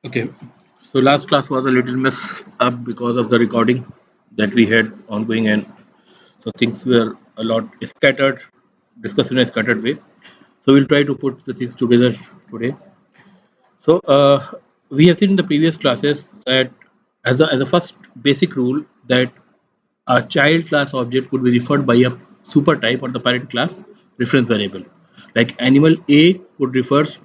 Okay, so last class was a little mess up because of the recording that we had ongoing, and so things were a lot scattered, discussed in a scattered way. So we'll try to put the things together today. So we have seen in the previous classes that as a first basic rule that a child class object could be referred by a super type or the parent class reference variable. Like animal A could refers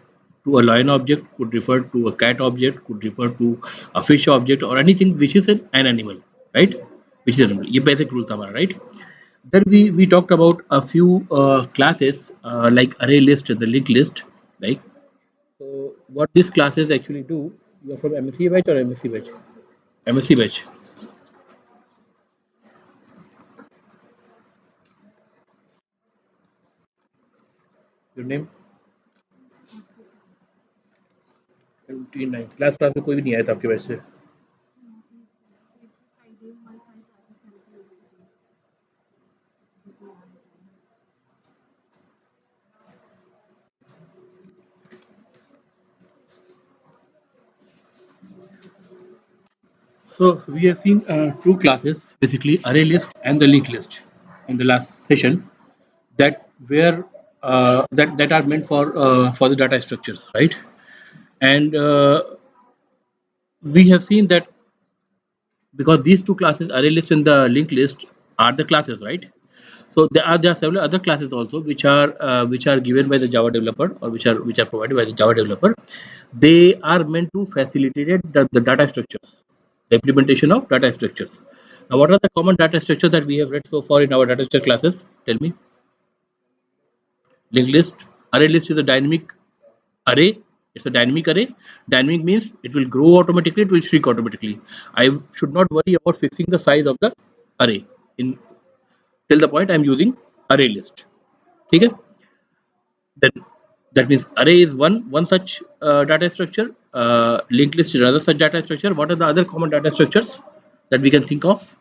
to a lion object, could refer to a cat object, could refer to a fish object or anything which is an animal, right? Which is an animal. ये basic rule था हमारा, right? Then we talked about a few classes like array list and the linked list, right? So what these classes actually do, you're from MSc batch or MSc batch? MSc batch. Your name? 79 class में कोई भी नहीं आया था आपके batch से. So we have seen two classes, basically array list and the linked list, in the last session that were that are meant for the data structures, right? And we have seen that because these two classes, array list and the linked list, are the classes, right? So there are several other classes also which are given by the Java developer or which are provided by the Java developer. They are meant to facilitate the data structures, the implementation of data structures. Now, what are the common data structures that we have read so far in our data structure classes? Tell me. Linked list. Array list is a dynamic array. It's a dynamic array. Dynamic means it will grow automatically, it will shrink automatically. I should not worry about fixing the size of the array in till the point I'm using array list. Okay? Then that means array is one such data structure. Linked list is another such data structure. What are the other common data structures that we can think of?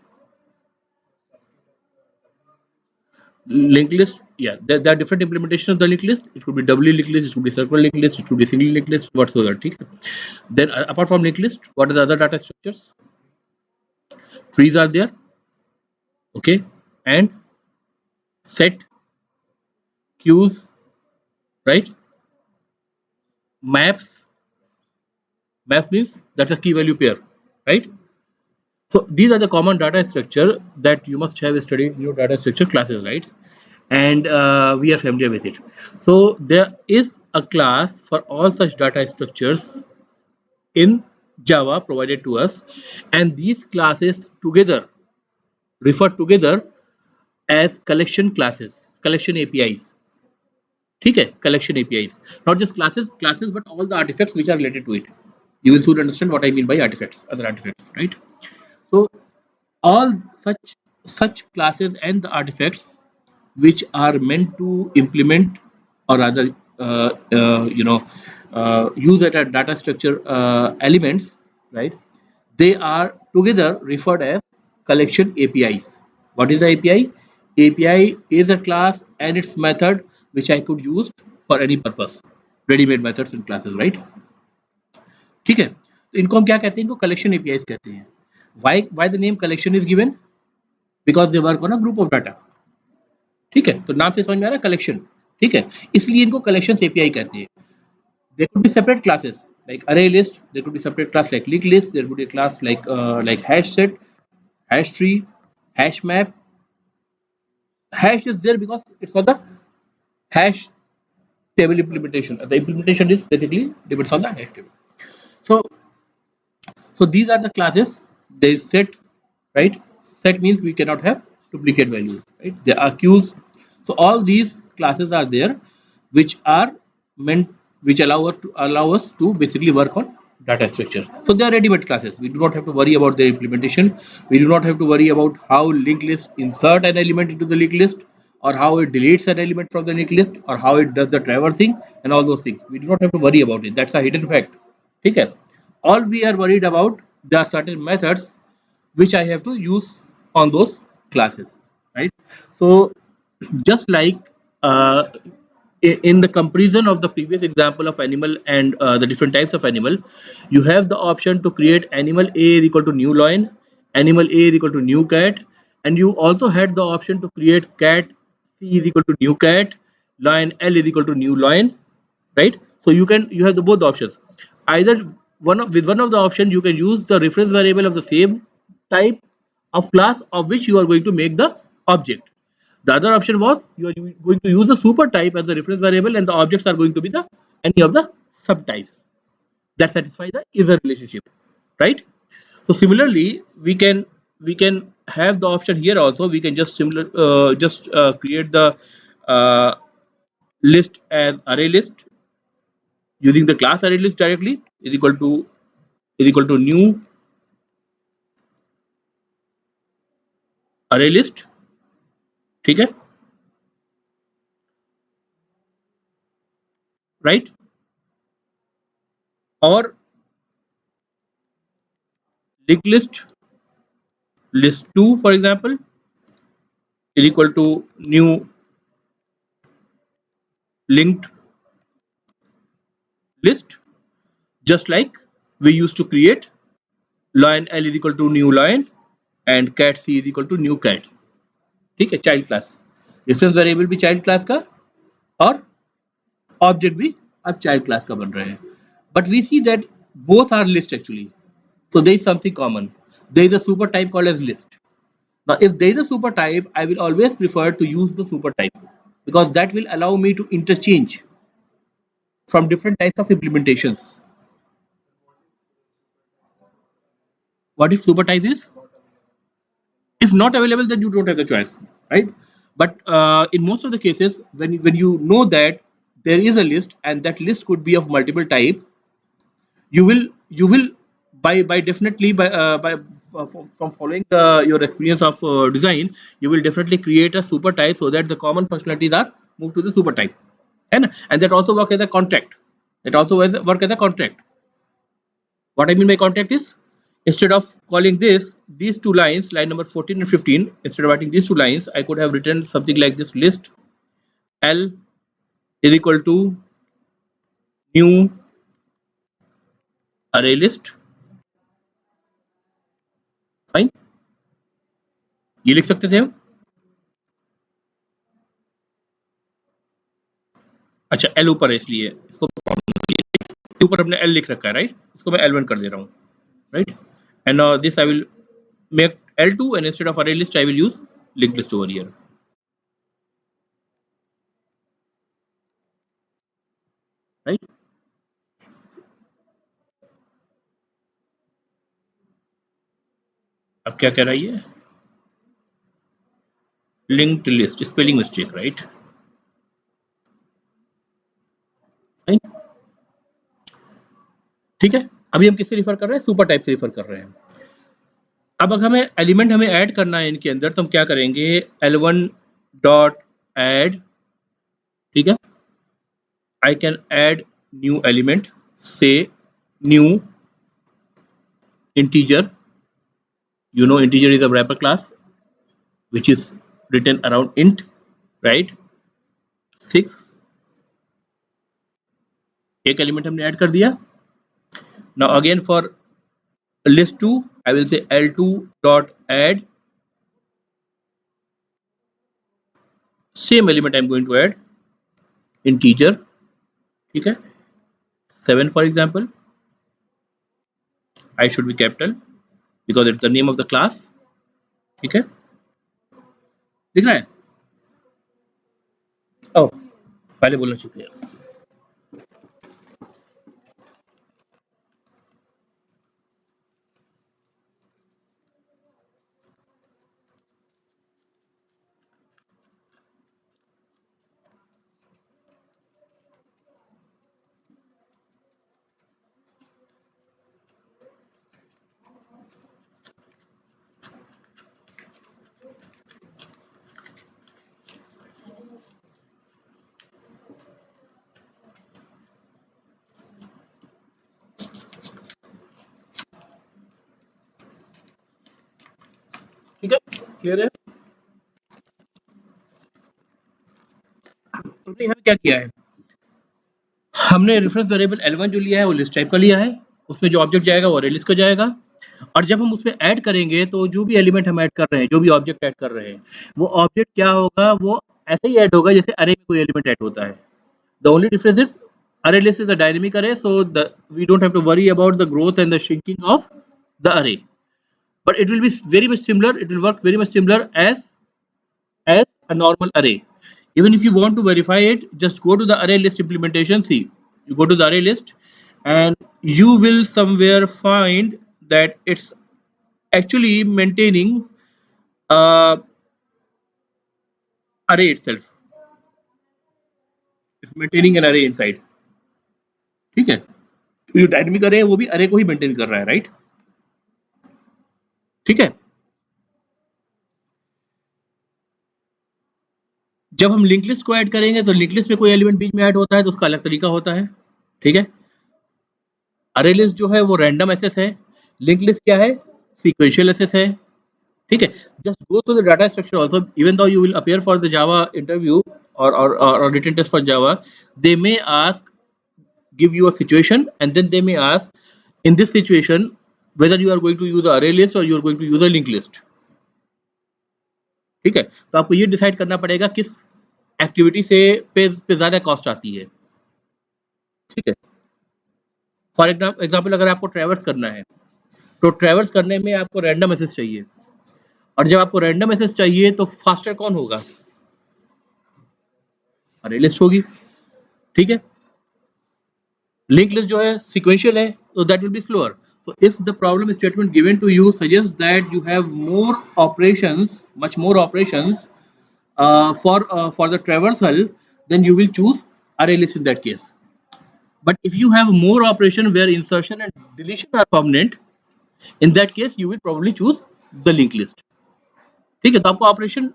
Linked list, yeah, there are different implementations of the linked list. It could be doubly linked list, it could be circular linked list, it could be single linked list, whatsoever. Okay? Then apart from linked list, what are the other data structures? Trees are there, okay, and set, queues, right? Maps. Maps means that's a key value pair, right? So these are the common data structure that you must have studied in your data structure classes, right? And we are familiar with it. So there is a class for all such data structures in Java provided to us, and these classes together refer together as collection classes, collection APIs. ठीक है, collection APIs, not just classes, but all the artifacts which are related to it. You will soon understand what I mean by artifacts, other artifacts, right? So all such classes and the artifacts which are meant to implement or rather use at a data structure elements, right? They are together referred as collection APIs. What is the API? API is a class and its method which I could use for any purpose. Ready-made methods and classes, right? ठीक है, तो इनको हम क्या कहते हैं? इनको collection APIs कहते हैं. Why the name collection is given? Because they work on a group of data. ठीक है, तो नाम से समझ में आ रहा है कलेक्शन. ठीक है, इसलिए इनको कलेक्शन एपीआई कहते हैं. There could be separate classes like array list, there could be separate class like linked list, there could be a class like hash set, hash tree, hash map. Hash is there because it's for the hash table implementation. The implementation is basically depends on the hash table. So so these are the classes. They set, right? Set means we cannot have duplicate values, right? There are queues. So all these classes are there which are meant, which allow us to basically work on data structure. So they are ready-made classes. We do not have to worry about their implementation. We do not have to worry about how linked list insert an element into the linked list, or how it deletes an element from the linked list, or how it does the traversing and all those things. We do not have to worry about it. That's a hidden fact. Okay? All we are worried about, there are certain methods which I have to use on those classes, right? So just like uh, in the comparison of the previous example of animal and the different types of animal, you have the option to create animal A is equal to new lion, animal A is equal to new cat, and you also had the option to create cat C is equal to new cat, lion L is equal to new lion, right? So you have the both options. Either one of the options you can use the reference variable of the same type of class of which you are going to make the object. The other option was you are going to use the super type as the reference variable and the objects are going to be the any of the subtypes that satisfy the either relationship, right? So similarly, we can have the option here also. We can just create the uh, list as array list using the class array list directly is equal to new array list, ठीक है, right? Or linked list 2 for example is equal to new linked list, just like we used to create lion L is equal to new lion and cat C is equal to new cat, ठीक है, child class reference variable भी child class का और object भी अब child class का बन रहे हैं. But we see that both are list actually. So there is something common. There is a super type called as list. Now, if there is a super type, I will always prefer to use the super type because that will allow me to interchange from different types of implementations. What if super type is not available? Then you don't have the choice, right? But in most of the cases, when you know that there is a list and that list could be of multiple type, you will by definitely by from following your experience of design, you will definitely create a super type so that the common functionalities are moved to the super type, and that also work as a contract. That also work as a contract. What I mean by contract is, instead of calling these two lines, line number 14 and 15, instead of writing these two lines, I could have written something like this: list L is equal to new array list. Fine, ये लिख सकते थे हम. अच्छा, L ऊपर है इसलिए इसको ऊपर हमने L लिख रखा है, राइट? इसको मैं L1 कर दे रहा हूँ, right? And this I will make L2 and instead of array list I will use linked list over here, right? अब क्या कह रहा है ये? Linked list spelling mistake, right? Fine. ठीक है, अभी हम किससे रिफर कर रहे हैं? सुपर टाइप से रिफर कर रहे हैं. अब अगर हमें एलिमेंट हमें ऐड करना है इनके अंदर, तो हम क्या करेंगे? L1 डॉट ऐड, ठीक है, I can add new element, say new integer. You know integer is a wrapper class which is written around int, right? 6, एक एलिमेंट हमने ऐड कर दिया. Now again for list 2 I will say L2 dot add same element I'm going to add integer, ठीक है, 7 for example. I should be capital because it's the name of the class, ठीक है, दिख रहा है? Oh, पहले बोलना चाहिए. ठीक है, क्लियर है? हमने यहाँ क्या किया है, हमने रेफरेंस वेरिएबल L1 जो लिया है वो लिस्ट टाइप का लिया है, उसमें जो ऑब्जेक्ट जाएगा वो अरे लिस्ट का जाएगा, और जब हम उसमें ऐड करेंगे तो जो भी एलिमेंट हम ऐड कर रहे हैं, जो भी ऑब्जेक्ट ऐड कर रहे हैं, वो ऑब्जेक्ट क्या होगा, वो ऐसे ही ऐड होगा जैसे अरे में कोई एलिमेंट ऐड होता है। The only difference is array list is a dynamic array, so we don't have to worry about the growth and the shrinking of the array, but it will be very much similar, it will work very much similar as a normal array. Even if you want to verify it, just go to the array list implementation. See, you go to the array list and you will somewhere find that it's actually maintaining array itself. It's maintaining an array inside. ठीक है, तो ये dynamic array है वो भी array को ही maintain कर रहा है, राइट? ठीक है, जब हम लिंक लिस्ट को ऐड करेंगे तो लिंक लिस्ट में कोई एलिमेंट बीच में ऐड होता है तो उसका अलग तरीका होता है। ठीक है, अरे लिस्ट जो है वो रैंडम एक्सेस है, लिंक लिस्ट क्या है, सीक्वेंशियल एक्सेस है। ठीक है, just go to the data structure also, even though you will appear for the Java interview or written test for Java, they may ask, give you a situation and then they may ask in this situation whether you are going to use the array list or you are going to use a linked list. ठीक है, तो आपको ये decide करना पड़ेगा किस activity से पे ज्यादा कॉस्ट आती है। ठीक है, फॉर एग्जाम्पल अगर आपको ट्रैवर्स करना है तो ट्रैवर्स करने में आपको रैंडम एक्सेस चाहिए, और जब आपको रैंडम एक्सेस चाहिए तो फास्टर कौन होगा, अरे लिस्ट होगी। ठीक है, लिंक लिस्ट जो है सीक्वेंशियल है तो that will be slower. So if the problem statement given to you suggests that you have more operations, much more operations for the traversal, then you will choose array list in that case. But if you have more operation where insertion and deletion are permanent, in that case you will probably choose the linked list. ठीक है, तो आपको operation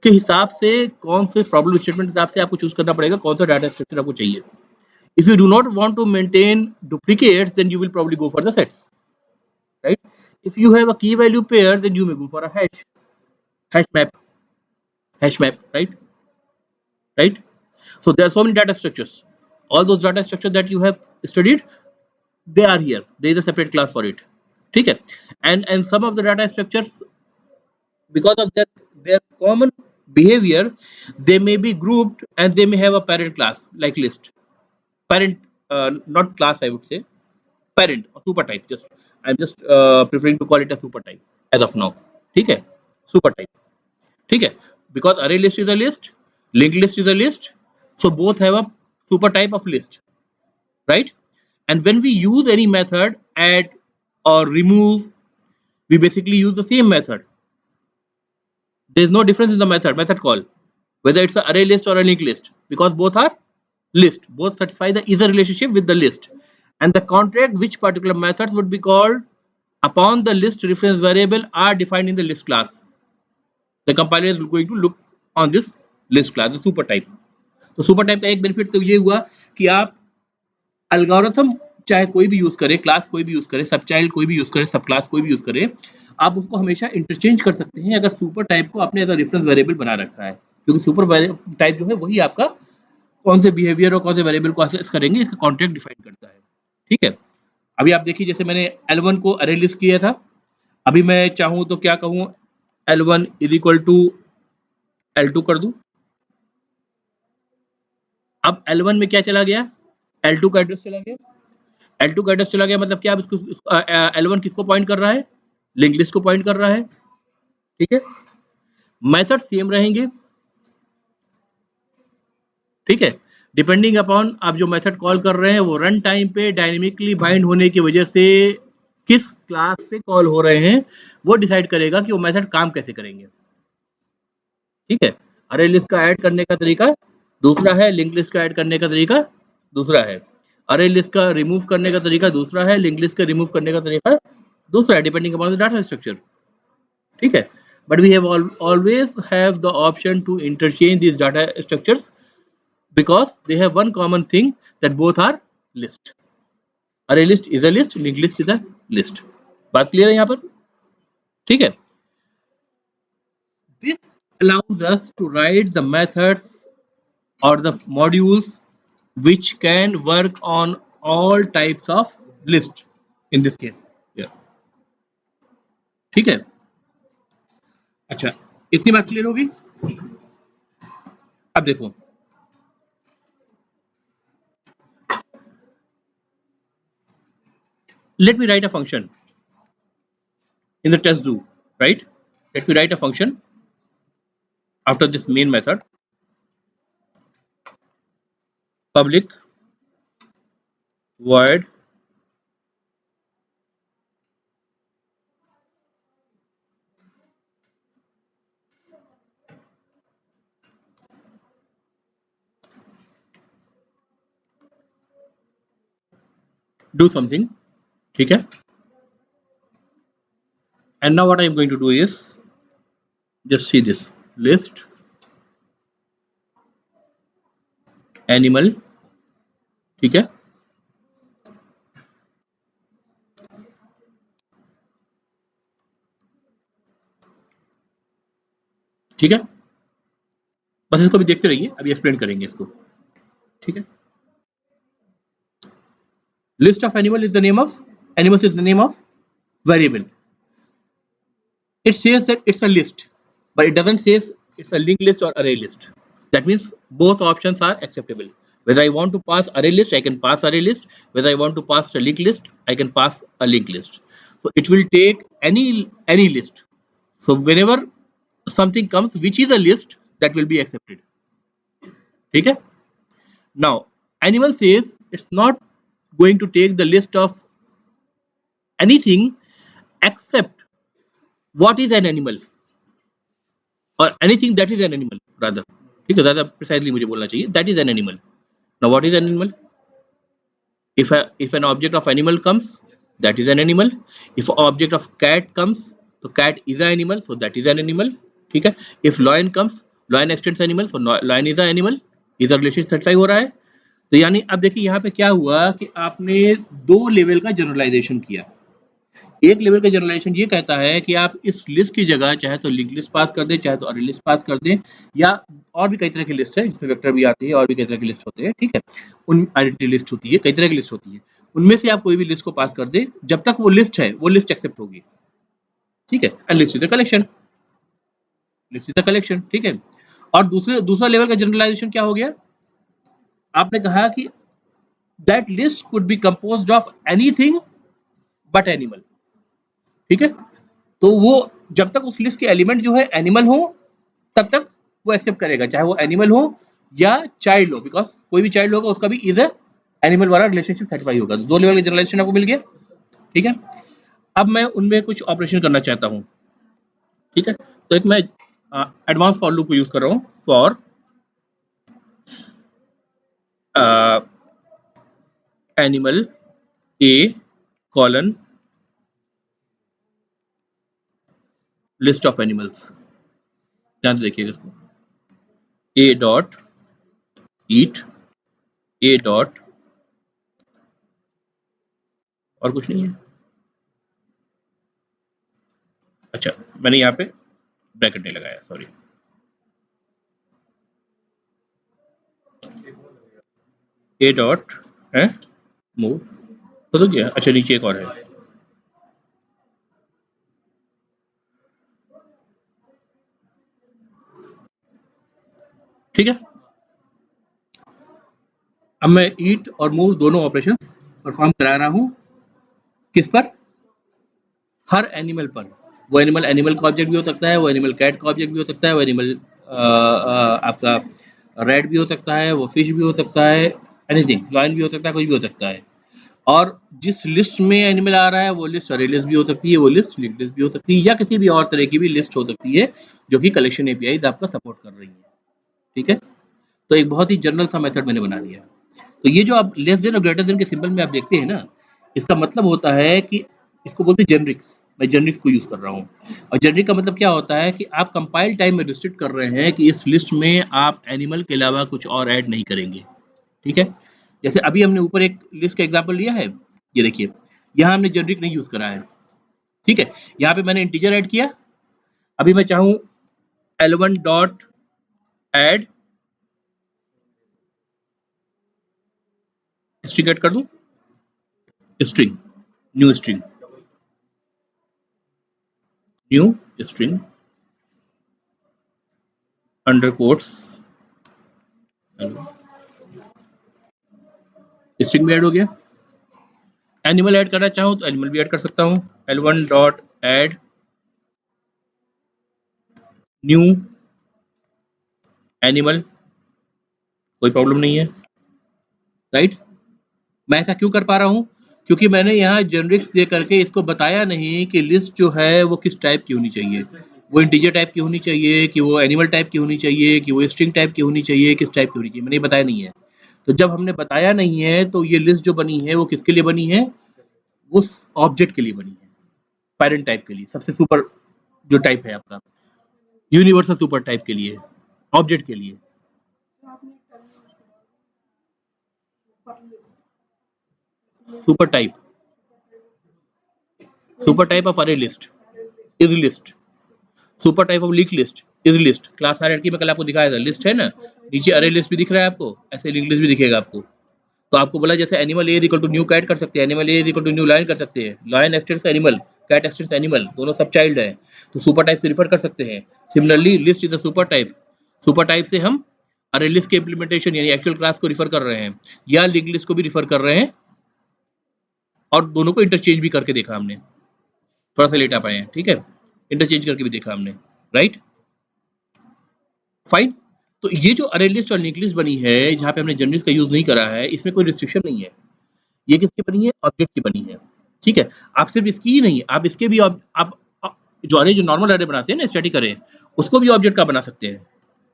के हिसाब से कौन से problem statement के हिसाब से आपको चूज करना पड़ेगा कौन सा डाटा स्ट्रक्चर आपको चाहिए। If you do not want to maintain duplicates, then you will probably go for the sets, right? If you have a key value pair, then you may go for a hash map, right? So there are so many data structures. All those data structures that you have studied, they are here. There is a separate class for it. ठीक है, and some of the data structures, because of their common behavior, they may be grouped and they may have a parent class like list. Parent, not class, I would say parent or super type. Just I'm just preferring to call it a super type as of now. ठीक है, super type. ठीक है, because array list is a list, linked list is a list, so both have a super type of list, right? And when we use any method, add or remove, we basically use the same method. There is no difference in the method call, whether it's an array list or a linked list, because both are list, both satisfy the either relationship with the list, and the contract which particular methods would be called upon the list reference variable are defined in the list class. The compiler is going to look on this list class, the super type. तो super type का एक benefit तो ये हुआ कि आप algorithm चाहे कोई भी यूज करे, क्लास कोई भी यूज करे, सब चाइल्ड कोई भी यूज करे, सब क्लास कोई भी यूज करे, आप उसको हमेशा इंटरचेंज कर सकते हैं अगर सुपर टाइप को आपने एज अ रेफरेंस वेरिएबल बना रखा है, क्योंकि सुपर टाइप जो है वही आपका कौन से बिहेवियर और कौन से वेरिएबल को एक्सेस करेंगे इसका कॉन्टेक्ट डिफाइन करता है। ठीक है, अभी आप देखिए जैसे मैंने L1 को अरे लिस्ट किया था, अभी मैं चाहूं तो क्या कहूं, L1 is equal to L2 कर दूं। अब L1 में क्या चला गया, L2 का एड्रेस चला गया, L2 का एड्रेस चला गया मतलब क्या, इसको L1 किसको पॉइंट कर रहा है, लिंक लिस्ट को पॉइंट कर रहा है। ठीक है, मेथड सेम रहेंगे। ठीक है, डिपेंडिंग अपॉन आप जो मेथड कॉल कर रहे हैं वो रन टाइम पे डायनेमिकली बाइंड होने की वजह से किस क्लास पे कॉल हो रहे हैं वो डिसाइड करेगा कि वो मेथड काम कैसे करेंगे। ठीक है, अरे लिस्ट का ऐड करने का तरीका दूसरा है, लिंक लिस्ट का ऐड करने का तरीका दूसरा है, अरे लिस्ट का रिमूव करने का तरीका दूसरा है, लिंक लिस्ट का रिमूव करने का तरीका दूसरा है, depending upon the data structure. ठीक है, but we have always have the option to interchange this data structures because they have one common thing that both are list. Array list is a list, linked list is a list. बात clear है यहाँ पर? ठीक है, this allows us to write the methods or the modules which can work on all types of list in this case. Yeah. ठीक है, अच्छा, इतनी बात क्लियर होगी। अब देखो, let me write a function in the test do, right? Let me write a function after this main method, public void do something, ठीक है। And now what I am going to do is just see this list animal, ठीक है, ठीक है, बस इसको भी देखते रहिए, अभी एक्सप्लेन करेंगे इसको, ठीक है। List of animal is the name of animals is the name of variable. It says that it's a list, but it doesn't say it's a linked list or array list. That means both options are acceptable. Whether I want to pass array list, I can pass array list. Whether I want to pass a linked list, I can pass a linked list. So it will take any list. So whenever something comes which is a list, that will be accepted. Okay. Now animal says it's not going to take the list of anything except what is an animal or anything that is an animal rather. ठीक है, ज़्यादा precisely मुझे बोलना चाहिए, that is an animal. Now what is an animal? If an object of animal comes, that is an animal. If an object of cat comes, so cat is an animal, so that is an animal. ठीक है, if lion comes, lion extends animal, so lion is an animal. इधर relation satisfy हो रहा है। तो यानी अब देखिए यहाँ पे क्या हुआ कि आपने दो लेवल का जनरलाइजेशन किया। एक लेवल का जनरलाइजेशन ये कहता है कि आप इस लिस्ट की जगह चाहे तो लिंक लिस्ट पास कर दें, चाहे तो अरे लिस्ट पास कर दें, या और भी कई तरह की लिस्ट है जिसमें वेक्टर भी आती है और भी कई तरह की लिस्ट होते हैं, ठीक है, उन आइडेंटिटी लिस्ट होती है, कई तरह की लिस्ट होती है, उनमें से आप कोई भी लिस्ट को पास कर दें, जब तक वो लिस्ट है वो लिस्ट एक्सेप्ट होगी, ठीक है। And list is the collection, list is the collection, ठीक है। और दूसरा लेवल का जनरलाइजेशन क्या हो गया, आपने कहा कि that list could be composed of anything but animal, ठीक है। तो वो जब तक उस लिस्ट के एलिमेंट जो है एनिमल हो तब तक वो एक्सेप्ट करेगा, चाहे वो एनिमल हो या चाइल्ड हो, बिकॉज कोई भी चाइल्ड होगा उसका भी इज ए एनिमल वाला रिलेशनशिप सेटिस्फाई होगा। दो लेवल का जनरलाइजेशन आपको मिल गया, ठीक है। अब मैं उनमें कुछ ऑपरेशन करना चाहता हूँ, ठीक है। तो एक मैं एडवांस फॉर लूप को यूज कर रहा हूँ, for animal A colon list of animals, ध्यान से देखिएगा इसको, ए डॉट ईट ए डॉट, और कुछ नहीं है, अच्छा मैंने यहाँ पे ब्रैकेट नहीं लगाया, सॉरी, ए डॉट है मूव, तो क्या, अच्छा नीचे एक और है, ठीक है। अब मैं ईट और मूव दोनों ऑपरेशन परफॉर्म करा रहा हूँ, किस पर, हर एनिमल पर। वो एनिमल एनिमल का ऑब्जेक्ट भी हो सकता है, वो एनिमल कैट का ऑब्जेक्ट भी हो सकता है, वो एनिमल आपका रेड भी हो सकता है, वो फिश भी हो सकता है, एनीथिंग, लॉयन भी हो सकता है, कुछ भी हो सकता है। और जिस लिस्ट में एनिमल आ रहा है वो लिस्ट अरे लिस्ट भी हो सकती है, वो लिस्ट लिंक्ड लिस्ट भी हो सकती है, या किसी भी और तरह की भी लिस्ट हो सकती है जो कि कलेक्शन एपीआई आपका सपोर्ट कर रही है, ठीक है। तो एक बहुत ही जनरल सा मेथड मैंने बना दिया। तो ये जो आप लेस देन और ग्रेटर देन के सिंबल में आप देखते हैं ना, इसका मतलब होता है कि इसको बोलते हैं जेनरिक्स, मैं जेनरिक्स को यूज कर रहा हूँ। और जेनरिक का मतलब क्या होता है कि आप कंपाइल टाइम में रिस्ट्रिक्ट कर रहे हैं कि इस लिस्ट में आप एनिमल के अलावा कुछ और ऐड नहीं करेंगे, ठीक है। जैसे अभी हमने ऊपर एक लिस्ट का एग्जांपल लिया है, ये देखिए यहाँ हमने जेनरिक नहीं यूज करा है, ठीक है। यहाँ पे मैंने इंटीजर ऐड किया, अभी मैं चाहूँ L1 dot add string add कर दूं, string, new string, new string under quotes, string भी ऐड हो गया। एनिमल ऐड करना चाहूँ तो एनिमल भी ऐड कर सकता हूँ, L1 dot add new animal, कोई प्रॉब्लम नहीं है, राइट। मैं ऐसा क्यों कर पा रहा हूँ? क्योंकि मैंने यहाँ जेनरिक्स दे करके इसको बताया नहीं कि लिस्ट जो है वो किस टाइप की होनी चाहिए, वो इंटीजर टाइप की होनी चाहिए, कि वो एनिमल टाइप की होनी चाहिए, कि वो स्ट्रिंग टाइप की होनी चाहिए, किस टाइप की होनी चाहिए, मैंने बताया नहीं है। तो जब हमने बताया नहीं है तो ये लिस्ट जो बनी है वो किसके लिए बनी है? वो ऑब्जेक्ट के लिए बनी है, पेरेंट टाइप के लिए, सबसे सुपर जो टाइप है आपका, यूनिवर्सल सुपर टाइप के लिए, ऑब्जेक्ट के लिए। Super type, super type of array list is list, super type of link list is list. Class hierarchy में कल आपको दिखाया था, लिस्ट है ना, नीचे अरे लिस्ट भी दिख रहा है आपको, ऐसे लिंक लिस्ट भी दिखेगा आपको। तो आपको बोला जैसे animal a equal to new cat कर सकते हैं, animal a equal to new lion कर सकते हैं, lion extends animal, cat extends animal, दोनों सब चाइल्ड है, तो सुपर टाइप से रिफर कर सकते हैं। Similarly list is a super type, super type से हम अरे लिस्ट के इंप्लीमेंटेशन यानी एक्चुअल क्लास को रिफर कर रहे हैं, या लिंक लिस्ट को भी रिफर कर रहे हैं, और दोनों को इंटरचेंज भी करके देखा हमने, थोड़ा सा लेट आ पाए हैं, ठीक है, इंटरचेंज करके भी देखा हमने, राइट, फाइन। तो ये जो अरे लिस्ट और लिंक लिस्ट बनी है, जहाँ पे हमने जनरल्स का यूज नहीं करा है, इसमें कोई रिस्ट्रिक्शन नहीं है, ये किसकी बनी है? ऑब्जेक्ट की बनी है, ठीक है। आप सिर्फ इसकी ही नहीं, आप इसके भी आप जो अरे, जो नॉर्मल अरे बनाते हैं ना स्टैटिक अरे, उसको भी ऑब्जेक्ट का बना सकते हैं,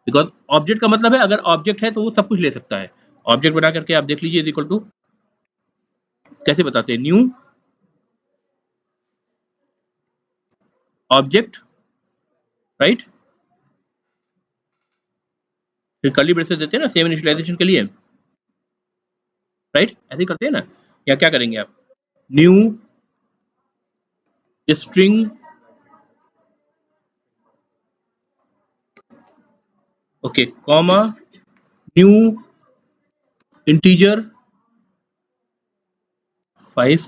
बिकॉज ऑब्जेक्ट का मतलब है अगर ऑब्जेक्ट है तो वो सब कुछ ले सकता है। ऑब्जेक्ट बना करके आप देख लीजिए, इज इक्वल टू कैसे बताते हैं, न्यू ऑब्जेक्ट, राइट, फिर कर्ली ब्रेसेस देते हैं ना सेम इनिशियलाइजेशन के लिए, राइट, ऐसे ही करते हैं ना। या क्या करेंगे आप, new string, okay, comma, new integer 5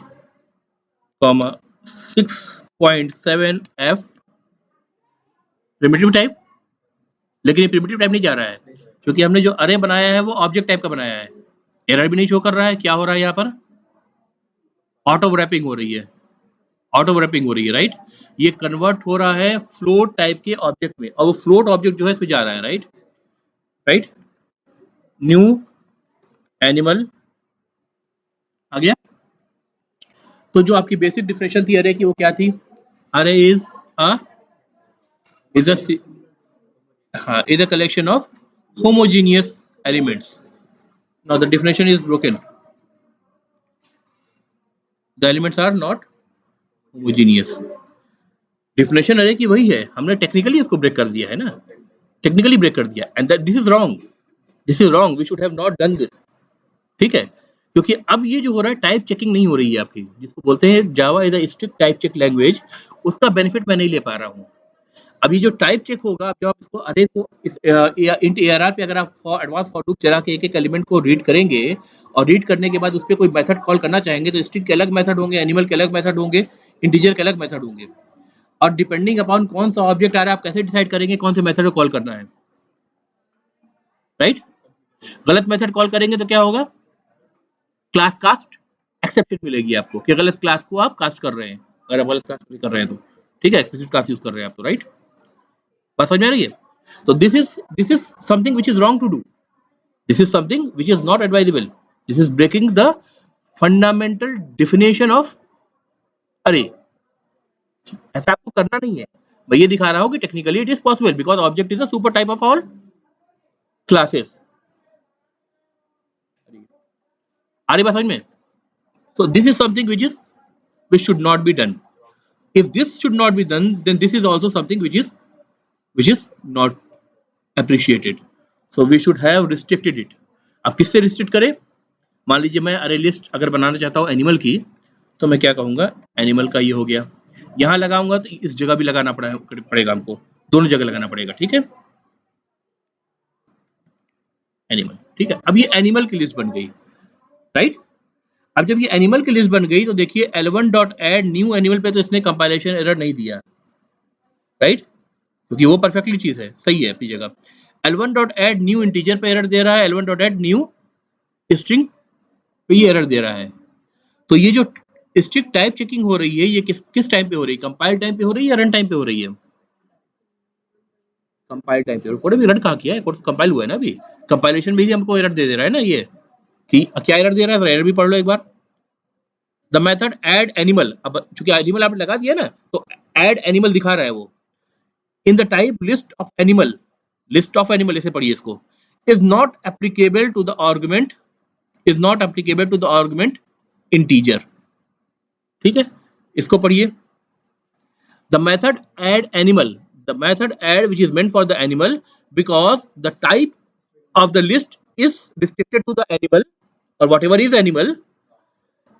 comma 6.7 f primitive type. लेकिन ये प्रिमिटिव टाइप नहीं जा रहा है, क्योंकि हमने जो अरे बनाया है वो ऑब्जेक्ट टाइप का बनाया है। एरर भी नहीं शो कर रहा है, क्या हो रहा है यहाँ पर, ऑटो रैपिंग हो रही है, ऑटो रैपिंग हो रही है, राइट। ये कन्वर्ट हो रहा है फ्लोट टाइप के ऑब्जेक्ट में, और वो फ्लोट ऑब्जेक्ट जो है इसमें जा रहा है, राइट, राइट। न्यू एनिमल आ गया। तो जो आपकी बेसिक डिफिनेशन थी अरे की वो क्या थी, अरे इज अ हाँ, is a collection of homogeneous elements. Now the definition is broken. The elements are not homogeneous. Definition अरे की वही है, हमने टेक्निकली इसको ब्रेक कर दिया है ना, टेक्निकली ब्रेक कर दिया, and that this is wrong, this is wrong, we should have not done this, ठीक है। क्योंकि अब ये जो हो रहा है टाइप चेकिंग नहीं हो रही है आपकी, जिसको बोलते हैं Java is a strict type check language, उसका बेनिफिट मैं नहीं ले पा रहा हूँ। अभी जो टाइप चेक होगा, जब आप इसको अरे को इस इंट एआरआर पे अगर आप फॉर एडवांस फॉर लूप चला के एक एक एलिमेंट को रीड करेंगे, और रीड करने के बाद उस पर कोई मेथड कॉल करना चाहेंगे, तो स्ट्रिंग के अलग मेथड होंगे, एनिमल के अलग मेथड होंगे, इंटीजर के अलग मेथड होंगे, और डिपेंडिंग अपॉन कौन सा ऑब्जेक्ट आ रहा है आप कैसे डिसाइड करेंगे कौन से मेथड को कॉल करना है, राइट। गलत मेथड कॉल करेंगे तो क्या होगा, क्लास कास्ट एक्सेप्शन मिलेगी आपको कि गलत क्लास को आप कास्ट कर रहे हैं, अगर आप गलत कास्ट कर रहे हैं तो, ठीक है, एक्सप्लिसिट क्लास यूज कर रहे हैं आप तो, राइट, बात समझ में आ रही है। तो this is something which is wrong to do, this is something which is not advisable, this is breaking the fundamental definition of array, ऐसा आपको करना नहीं है। मैं ये दिखा रहा हूं कि technically it is possible because object is a super type of all classes, आ रही बात समझ में। so this is something which should not be done. If this should not be done, then this is also something which is not appreciated, so we should have restricted it. अब किससे restrict करें, मान लीजिए मैं अरे list अगर बनाना चाहता हूँ एनिमल की, तो मैं क्या कहूंगा, एनिमल का ये हो गया, यहाँ लगाऊंगा तो इस जगह भी लगाना पड़ेगा हमको, दोनों जगह लगाना पड़ेगा, ठीक है, एनिमल, ठीक है। अब ये एनिमल की लिस्ट बन गई, राइट। अब जब ये एनिमल की लिस्ट बन गई तो देखिए L1 dot add new animal पे तो इसने कंपाइलेशन एरर नहीं दिया, राइट, क्योंकि वो परफेक्टली चीज है, सही है अपनी जगह। L1 dot add new integer पे एरर दे रहा है, L1 dot add new string पे ये एरर दे रहा है। तो ये जो स्ट्रिक्ट टाइप चेकिंग हो रही है ये किस टाइम पे हो रही है, कंपाइल टाइम पे हो रही है या रन टाइम पे हो रही है? कंपाइल टाइम पे। कोड भी रन कहाँ किया है, कोड कंपाइल हुआ है ना अभी, कंपाइलेशन में ही हमको एरर दे रहा है ना ये, कि क्या एरर दे रहा है, एरर भी पढ़ लो एक बार। द मेथड एड एनिमल, अब चूंकि एनिमल आपने लगा दिया ना तो एड एनिमल दिखा रहा है वो, in the type list of animal, list of animal ऐसे पढ़िए इसको, is not applicable to the argument, is not applicable to the argument integer. ठीक है, इसको पढ़िए। The method add animal, the method add which is meant for the animal because the type of the list is restricted to the animal or whatever is animal,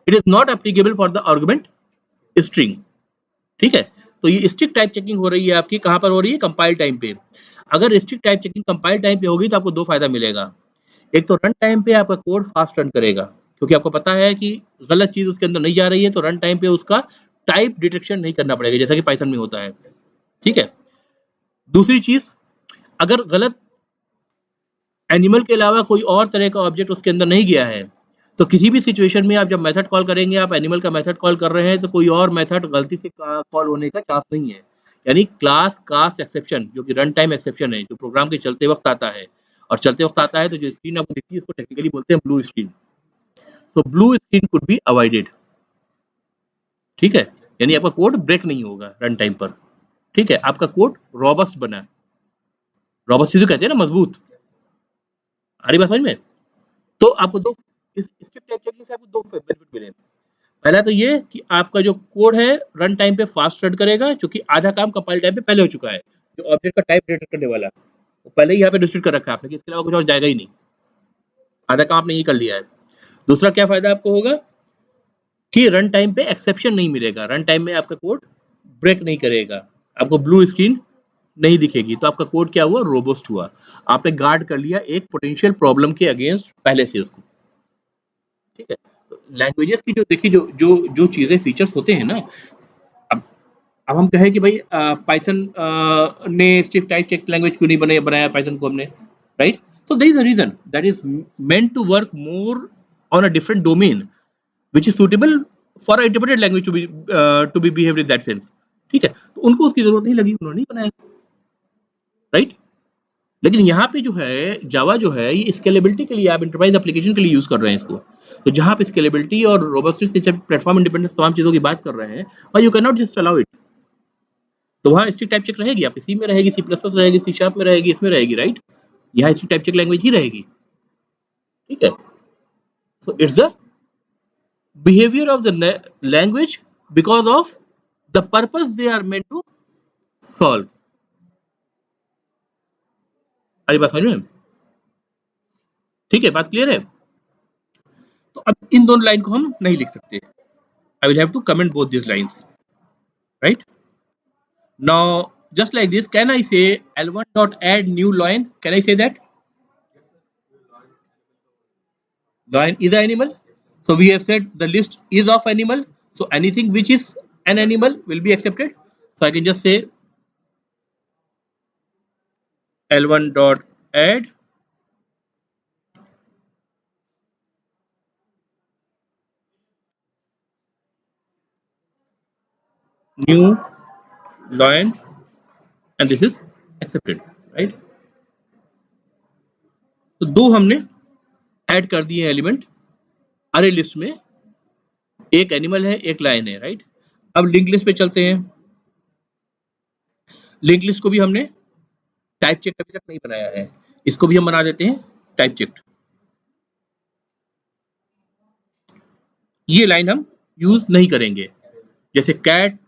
it is not applicable for the argument string. ठीक है, तो ये strict type checking हो रही है आपकी, कहां पर हो रही है, कंपाइल टाइम पे। अगर strict type checking compile time पे होगी तो आपको दो फायदा मिलेगा। एक तो रन टाइम पे आपका कोड फास्ट रन करेगा, क्योंकि आपको पता है कि गलत चीज उसके अंदर नहीं जा रही है, तो रन टाइम पे उसका टाइप डिटेक्शन नहीं करना पड़ेगा जैसा कि पाइथन में होता है। ठीक है, दूसरी चीज, अगर गलत एनिमल के अलावा कोई और तरह का ऑब्जेक्ट उसके अंदर नहीं गया है तो किसी भी सिचुएशन में आप जब मेथड कॉल करेंगे, आप एनिमल का मेथड कॉल कर रहे हैं तो कोई और मेथड गलती से कॉल होने का चांस नहीं है। यानी क्लास कास्ट एक्सेप्शन जो कि रन टाइम एक्सेप्शन है, जो प्रोग्राम के चलते वक्त आता है, और चलते वक्त आता है तो जो स्क्रीन आपको दिखती है इसको टेक्निकली बोलते हैं ब्लू स्क्रीन। तो blue screen could be avoided. ठीक है, यानी आपका कोड ब्रेक नहीं होगा रन टाइम पर। ठीक है, आपका कोड रॉबस्ट बना है, रॉबस्ट जो कहते हैं ना, मजबूत। आ रही बात समझ में? तो आपको दो, इस स्ट्रिक्ट टाइप चेकिंग से आपको दो बेनिफिट मिले। पहला तो ये कि आपका जो कोड है रन टाइम पे फास्ट रन करेगा, क्योंकि आधा काम कंपाइल टाइम पे पहले हो चुका है। जो ऑब्जेक्ट का टाइप डिटेक्ट करने वाला वो पहले ही यहाँ पे रिस्ट्रिक्ट कर रखा है आपने कि इसके अलावा कुछ और जाएगा ही नहीं, आधा काम आपने ही कर लिया है। दूसरा क्या फायदा आपको होगा कि रन टाइम पे एक्सेप्शन नहीं मिलेगा, रन टाइम में आपका कोड ब्रेक नहीं करेगा, आपको ब्लू स्क्रीन नहीं दिखेगी, तो आपका कोड क्या हुआ, रोबस्ट हुआ। आपने गार्ड कर लिया एक पोटेंशियल प्रॉब्लम के अगेंस्ट पहले से उसको। ठीक है, लैंग्वेजेस की जो देखिए जो जो जो चीजें फीचर्स होते हैं ना, अब अब हम कहें कि भाई पाइथन ने स्ट्रिक्ट टाइप चेक लैंग्वेज क्यों नहीं बनाया पाइथन को हमने, right? So there is a reason that is meant to work more on a different domain which is suitable for a interpreted language to be behaved in that sense. ठीक है, तो उनको उसकी जरूरत नहीं लगी, उन्होंने नहीं बनाया, राइट? लेकिन यहाँ पे जो है जावा जो है ये स्केलेबिलिटी के लिए, आप इंटरप्राइज एप्लीकेशन के लिए यूज कर रहे हैं इसको। तो जहाँ पे स्केलेबिलिटी और रोबस्टिस प्लेटफॉर्म इंडिपेंडेंस तमाम चीजों की बात कर रहे हैं, और you can not just allow it. तो वहाँ स्ट्रिक्ट टाइप चेक रहेगी, आपकी सी में रहेगी, सी प्लस प्लस रहेगी, सी शार्प में रहेगी, इसमें रहेगी, राइट? यहाँ स्ट्रिक्ट टाइप चेक लैंग्वेज ही रहेगी। ठीक है, so it's the behavior of the language because of the purpose they are meant to solve. अरे बात समझ में? ठीक है, बात क्लियर है? तो अब इन दोनों लाइन को हम नहीं लिख सकते, I will have to comment both these lines, right? Now just like this, can I say L1 dot add new line? Can I say that line is an animal? So we have said the list is of animal, so anything which is an animal will be accepted. So I can just say L1 dot add new line and this is accepted, right? तो दो हमने add कर दिए element अरे list में, एक animal है एक लाइन है, राइट? अब लिंक लिस्ट पे चलते हैं। लिंक लिस्ट को भी हमने टाइप चेक अभी तक नहीं बनाया है, इसको भी हम बना देते हैं टाइप चेक। ये लाइन हम यूज नहीं करेंगे, जैसे cat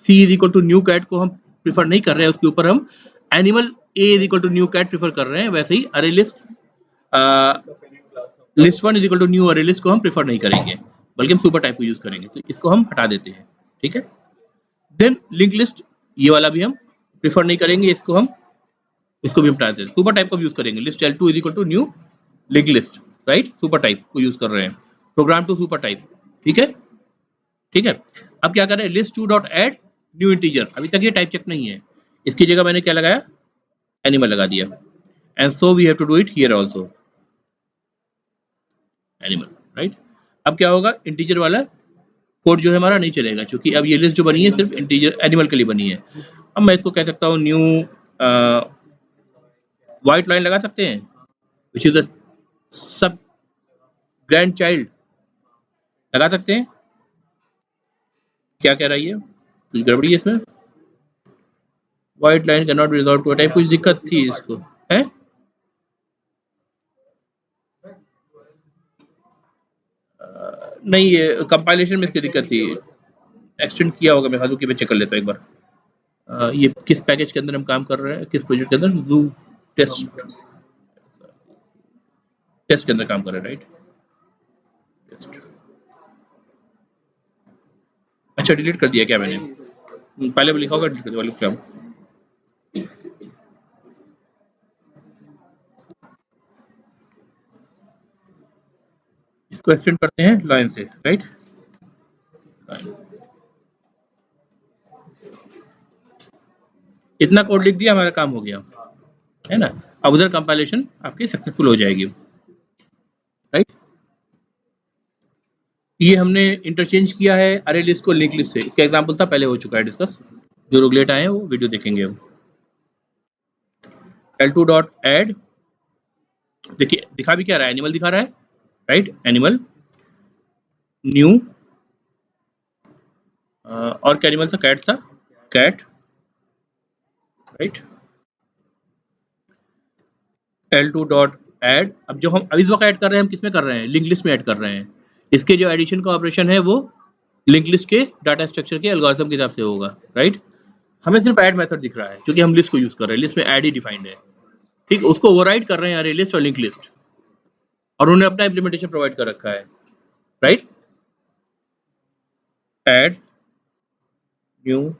c is equal to new cat को हम प्रिफर नहीं कर रहे हैं, उसके ऊपर हम animal a is equal to new cat prefer कर रहे हैं, वैसे ही array list list one is equal to new array list को हम प्रिफर नहीं करेंगे, बल्कि हम सुपर टाइप को यूज करेंगे, तो इसको हम हटा देते हैं। ठीक है, देन लिंक लिस्ट ये वाला भी हम प्रिफर नहीं करेंगे, इसको भी हम हटा देते हैं, सुपर टाइप को यूज करेंगे, list L2 is equal to new link list, right? Super type को यूज कर रहे हैं, प्रोग्राम टू सुपर टाइप, ठीक है, ठीक है। अब क्या करें, list two dot add new integer, अभी तक ये टाइप चेक नहीं है, इसकी जगह मैंने क्या लगाया, एनिमल लगा दिया, and so we have to do it here also, animal, right. अब क्या होगा, इंटीजर वाला कोड जो है हमारा नहीं चलेगा, क्योंकि अब ये लिस्ट जो बनी है सिर्फ इंटीजर एनिमल के लिए बनी है। अब मैं इसको कह सकता हूँ न्यू व्हाइट लाइन लगा सकते हैं, which is the sub grand child, लगा सकते हैं। क्या कह रही है, कुछ गड़बड़ी है इसमें, white line can not be resolve to a type, कुछ दिक्कत थी इसको, है नहीं, ये कंपाइलेशन में इसकी दिक्कत थी, एक्सटेंड किया होगा, मैं हाथों की मैं चेक कर लेता हूँ एक बार। ये किस पैकेज के अंदर हम काम कर रहे हैं, किस प्रोजेक्ट के अंदर, जू टेस्ट, टेस्ट के अंदर काम कर रहे हैं, राइट, टेस्ट। अच्छा, डिलीट कर दिया क्या मैंने, पहले भी लिखा होगा डिलीट कर दिया, क्या इसको एक्सटेंड करते हैं लाइन से, राइट, इतना कोड लिख दिया, हमारा काम हो गया, है ना। अब उधर कंपाइलेशन आपकी सक्सेसफुल हो जाएगी, राइट। ये हमने इंटरचेंज किया है अरे लिस्ट को लिंक लिस्ट से, इसका एग्जांपल था, पहले हो चुका है डिस्कस, जो लोग लेट आए हैं वो वीडियो देखेंगे हम। L2 डॉट एड, देखिए दिखा भी क्या रहा है, एनिमल दिखा रहा है, राइट, एनिमल न्यू, और क्या एनिमल था, कैट था, cat, right, L2 dot add. अब जो हम अभी इस वक्त ऐड कर रहे हैं, हम किस में कर रहे हैं, लिंक लिस्ट में ऐड कर रहे हैं, इसके जो एडिशन का ऑपरेशन है वो लिंक लिस्ट के डाटा स्ट्रक्चर के एल्गोरिथम के हिसाब से होगा, राइट। हमें सिर्फ ऐड मेथड दिख रहा है क्योंकि हम लिस्ट को यूज कर रहे हैं, लिस्ट में ऐड ही डिफाइंड है, ठीक, उसको ओवरराइड कर रहे हैं अरे लिस्ट और लिंक लिस्ट, और उन्होंने अपना इम्प्लीमेंटेशन प्रोवाइड कर रखा है, राइट, ऐड न्यू,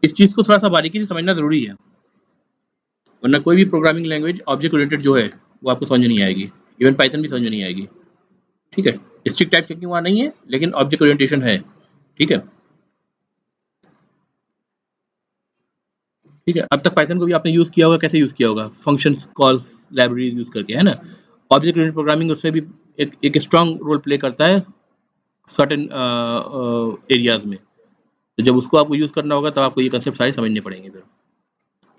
इस चीज को थोड़ा सा बारीकी से समझना जरूरी है, वरना कोई भी प्रोग्रामिंग लैंग्वेज ऑब्जेक्ट ओरिएंटेड जो है वो आपको समझ नहीं आएगी, इवन पाइथन भी समझ नहीं आएगी, ठीक है। स्ट्रिक्ट टाइप चेकिंग वहाँ नहीं है, लेकिन ऑब्जेक्ट ओरिएंटेशन है, ठीक है, ठीक है। अब तक पाइथन को भी आपने यूज किया होगा, कैसे यूज किया होगा, फंक्शंस कॉल्स लाइब्रेरी यूज करके, है ना। ऑब्जेक्ट ओरिएंटेड प्रोग्रामिंग उसमें भी एक स्ट्रांग रोल प्ले करता है सर्टेन एरियाज में, तो जब उसको आपको यूज करना होगा तब आपको ये कंसेप्ट सारे समझने पड़ेंगे फिर,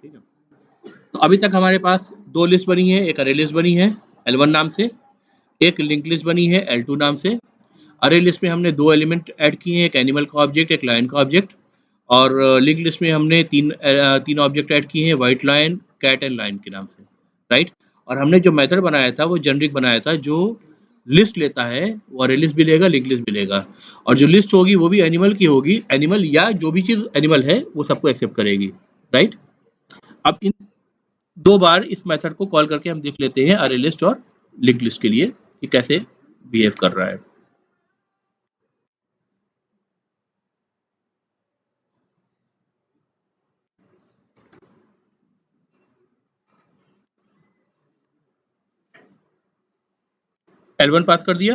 ठीक है। तो अभी तक हमारे पास दो लिस्ट बनी है, एक अरे लिस्ट बनी है L1 नाम से, एक लिंक लिस्ट बनी है L2 नाम से। अरे लिस्ट में हमने दो एलिमेंट ऐड किए हैं, एक एनिमल का ऑब्जेक्ट, एक लायन का ऑब्जेक्ट, और लिंक लिस्ट में हमने तीन ऑब्जेक्ट ऐड किए हैं, white lion, cat and lion के नाम से, राइट। और हमने जो मेथड बनाया था वो जेनरिक बनाया था, जो लिस्ट लेता है वो अरे लिस्ट भी लेगा, लिंक लिस्ट भी लेगा, और जो लिस्ट होगी वो भी एनिमल की होगी, एनिमल या जो भी चीज एनिमल है वो सबको एक्सेप्ट करेगी, राइट। अब इन दो बार इस मेथड को कॉल करके हम देख लेते हैं अरे लिस्ट और लिंक लिस्ट के लिए कि कैसे बिहेव कर रहा है। L1 पास कर दिया,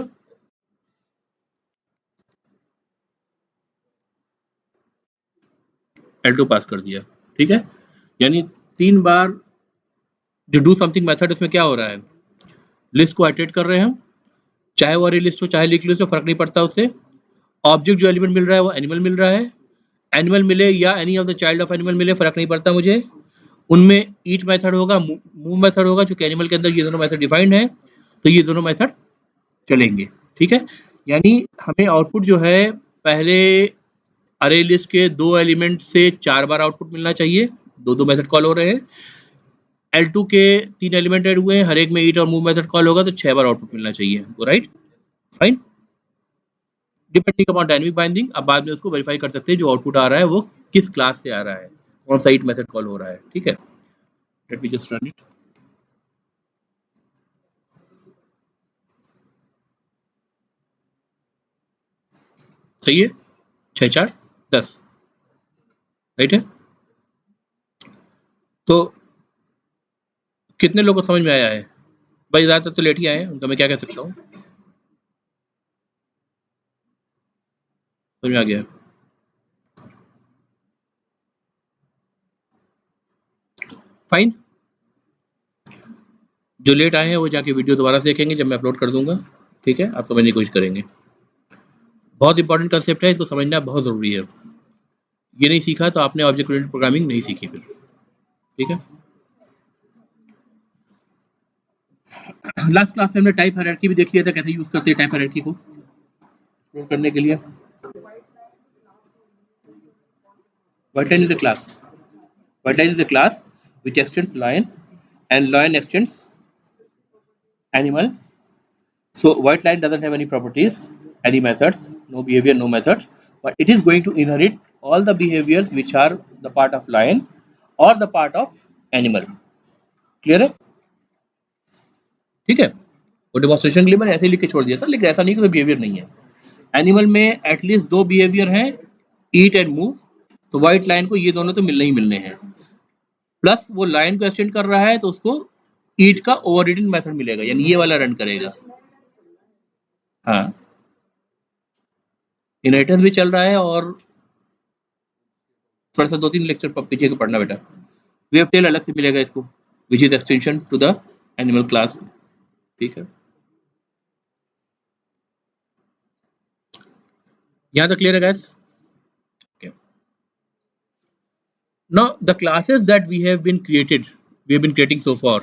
L2 पास कर दिया, ठीक है। यानी तीन बार जो डू समथिंग मेथड, इसमें क्या हो रहा है, लिस्ट को इटरेट कर रहे हैं हम, चाहे वो अरे लिस्ट हो चाहे लिंक लिस्ट हो, फर्क नहीं पड़ता उससे। ऑब्जेक्ट जो एलिमेंट मिल रहा है वो एनिमल मिल रहा है, एनिमल मिले या any of the child of animal मिले, फर्क नहीं पड़ता मुझे। उनमें ईट मेथड होगा, मूव मेथड होगा, चूंकि एनिमल के अंदर ये दोनों मेथड डिफाइंड है, तो ये दोनों मेथड चलेंगे, ठीक है। यानी हमें आउटपुट जो है, पहले अरे लिस्ट के दो एलिमेंट से चार बार आउटपुट मिलना चाहिए, दो दो मेथड कॉल हो रहे हैं। L2 के तीन एलिमेंट ऐड हुए हैं, हर एक में ईट और मूव मेथड कॉल होगा, तो 6 बार आउटपुट मिलना चाहिए, right, fine. Depending upon dynamic binding, अब बाद में उसको वेरीफाई कर सकते हैं जो आउटपुट आ रहा है वो किस क्लास से आ रहा है, कौन सा ईट मेथड कॉल हो रहा है, ठीक है। Let me just run it, सही है, 6 4 10, राइट है। तो कितने लोगों को समझ में आया है? भाई ज़्यादातर तो लेट ही आए हैं, उनका मैं क्या कह सकता हूँ। समझ में आ गया? फाइन। जो लेट आए हैं वो जाके वीडियो दोबारा से देखेंगे जब मैं अपलोड कर दूंगा, ठीक है? आप समझने की कोशिश करेंगे। बहुत इंपॉर्टेंट कंसेप्ट है, इसको समझना बहुत ज़रूरी है। ये नहीं सीखा तो आपने ऑब्जेक्ट ओरिएंटेड प्रोग्रामिंग नहीं सीखी फिर, ठीक है? लास्ट क्लास में हमने टाइप हायरार्की भी देख लिया था, कैसे यूज करते हैं टाइप हायरार्की को एक्सप्लोर करने के लिए। White line is a class. White line is a class which extends lion, and lion extends animal. So white line doesn't have any properties, any methods, no behavior, no methods, but it is going to inherit all the behaviors which are the part of lion or the part of animal. Clear है? ठीक है? वो demonstration के लिए मैंने ऐसे ही लिख के छोड़ दिया था, लेकिन ऐसा नहीं कि कोई बिहेवियर नहीं है। एनिमल में एटलीस्ट 2 बिहेवियर हैं, ईट एंड मूव, तो व्हाइट लाइन को ये दोनों तो मिलने ही मिलने हैं। प्लस वो लाइन को एक्सटेंड कर रहा है तो उसको ईट का ओवर रीडिंग मेथड मिलेगा, यानी ये वाला रन करेगा। हाँ, इनहेरिटेंस भी चल रहा है और थोड़ा सा 2-3 लेक्चर पीछे को पढ़ना बेटा। वेव टेल अलग से मिलेगा इसको, which is extension to the animal class, ठीक है? यहाँ तक क्लियर है guys? Okay. Now the classes that we have been creating so far,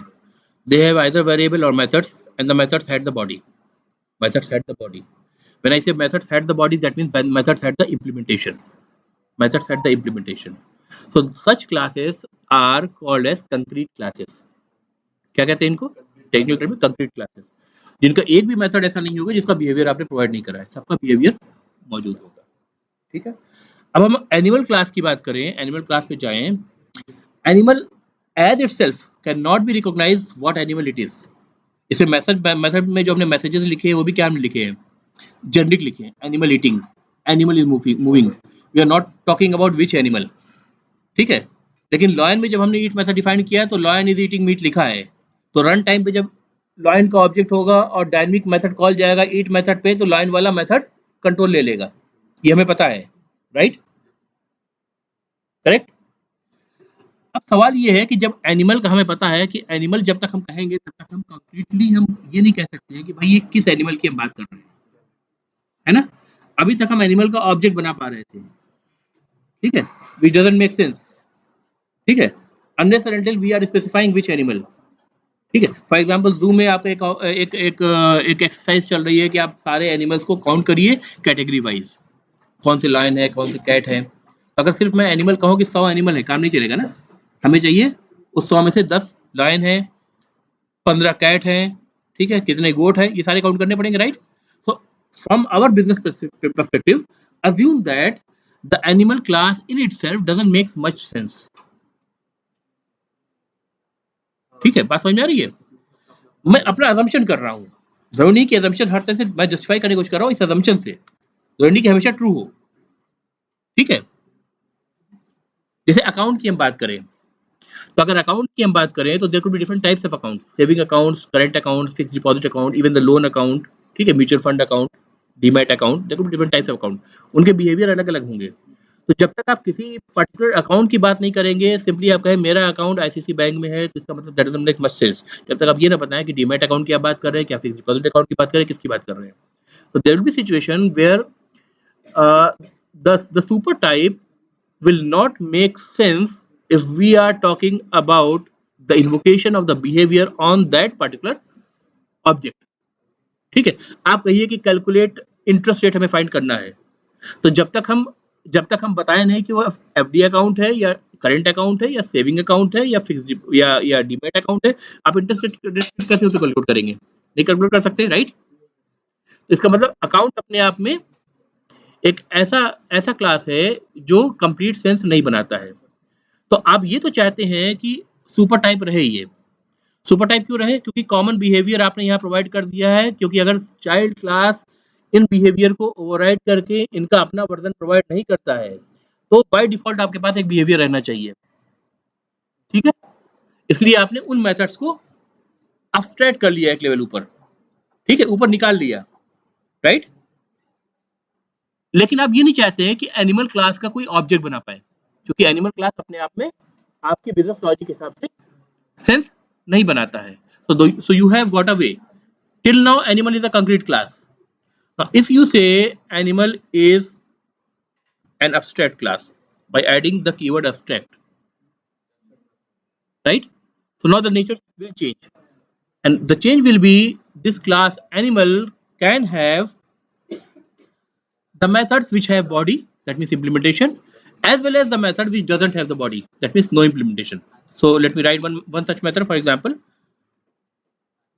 they have either variable or methods, and the methods had the body. Methods had the body. When I say methods had the body, that means methods had the implementation. Methods had the implementation. So such classes are called as concrete classes. क्या कहते हैं इनको? Technical term में concrete classes, जिनका एक भी method ऐसा नहीं होगा जिसका बिहेवियर आपने प्रोवाइड नहीं करा है, सबका बिहेवियर मौजूद होगा, ठीक है? अब हम एनिमल क्लास की बात करें, एनिमल क्लास पे जाएं। Animal as itself can not be recognise what animal it is. इसमें मेथड में जो हमने मैसेजेस लिखे हैं वो भी क्या लिखे हैं? जेनेरिक लिखे हैं। Animal eating, animal is moving, we are not talking about which animal, ठीक है? लेकिन लॉयन में जब हमने ईट मेथड डिफाइन किया तो लॉयन इज ईटिंग मीट लिखा है, तो रन टाइम पे जब लॉयन का ऑब्जेक्ट होगा और डायनेमिक मेथड कॉल जाएगा ईट मेथड पे, तो लॉयन वाला मेथड कंट्रोल ले लेगा, ये हमें पता है, राइट? करेक्ट? अब सवाल ये है कि जब एनिमल का हमें पता है कि एनिमल जब तक हम कहेंगे तब तक हम कंक्रीटली हम ये नहीं कह सकते हैं कि भाई ये किस एनिमल की हम बात कर रहे हैं, है ना? अभी तक हम एनिमल का ऑब्जेक्ट बना पा रहे थे, ठीक है? विच डजंट मेक सेंस, ठीक है? अनलेस और until we are specifying which animal, ठीक है? फॉर एग्जांपल जू में आपका एक एक्सरसाइज चल रही है कि आप सारे एनिमल्स को काउंट करिए कैटेगरी वाइज, कौन से लायन है, कौन से कैट है। अगर सिर्फ मैं एनिमल कहूँ कि 100 एनिमल है, काम नहीं चलेगा ना। हमें चाहिए उस 100 में से 10 लायन है, 15 कैट है, ठीक है? कितने गोट है, ये सारे काउंट करने पड़ेंगे, right? So from our business perspective, assume that the animal class in itself doesn't make much sense, ठीक है? बात समझ में आ रही है? मैं अपना assumption कर रहा हूँ, जरूरी नहीं कि assumption हर तरह से मैं जस्टिफाई करने की कोशिश कर रहा हूँ इस assumption से, जरूरी नहीं कि हमेशा ट्रू हो, ठीक है? जैसे अकाउंट की हम बात करें, तो अगर अकाउंट की हम बात करें तो there could be different types of accounts, saving accounts, current accounts, fixed deposit account, even the loan account, ठीक है? Mutual fund account, demat account, there could be different types of account, उनके behaviour अलग-अलग होंगे। तो जब तक आप किसी पर्टिकुलर अकाउंट की बात नहीं करेंगे, सिंपली आप कहें मेरा अकाउंट आईसीआईसी बैंक में है, तो इसका मतलब that doesn't make much sense, जब तक आप ये ना बताएं कि डीमैट अकाउंट की आप बात कर रहे हैं, क्या फिक्स्ड डिपॉजिट अकाउंट की बात कर रहे हैं, किसकी बात कर रहे हैं। तो there will be situation where the super type will not make sense if we are talking about the invocation of the behavior on that particular object, ठीक है? आप कहिए कि कैलकुलेट इंटरेस्ट रेट हमें फाइंड करना है, तो जब तक हम बताएं नहीं कि वो एफडी अकाउंट है या करंट अकाउंट है या सेविंग अकाउंट है या फिक्स्ड या डीमैट अकाउंट है, आप इंटरेस्ट रेट कैसे उसे कैलकुलेट करेंगे? नहीं कैलकुलेट कर सकते, राइट? इसका मतलब अकाउंट अपने आप में एक ऐसा क्लास है जो कंप्लीट सेंस नहीं बनाता है। तो आप ये तो चाहते हैं कि सुपर टाइप रहे, ये सुपर टाइप क्यों रहे? क्योंकि कॉमन बिहेवियर आपने यहाँ प्रोवाइड कर दिया है, क्योंकि अगर चाइल्ड क्लास इन बिहेवियर को ओवरराइड करके इनका अपना वर्जन प्रोवाइड नहीं करता है, तो बाय डिफॉल्ट आपके पास एक बिहेवियर रहना चाहिए, ठीक है? इसलिए आपने उन मेथड्स को abstract कर लिया एक लेवल ऊपर, ठीक है, ऊपर निकाल लिया, राइट। लेकिन आप ये नहीं चाहते हैं कि एनिमल क्लास का कोई ऑब्जेक्ट बना पाए, क्योंकि एनिमल क्लास अपने आप में आपके बिजनेस लॉजिक के हिसाब से सेंस नहीं बनाता है। So you have got a way. Till now, animal is a concrete class. Now, if you say animal is an abstract class by adding the keyword abstract, right? So now the nature will change, and the change will be this class animal can have the methods which have body, that means implementation, as well as the method which doesn't have the body, that means no implementation. So let me write one such method. For example,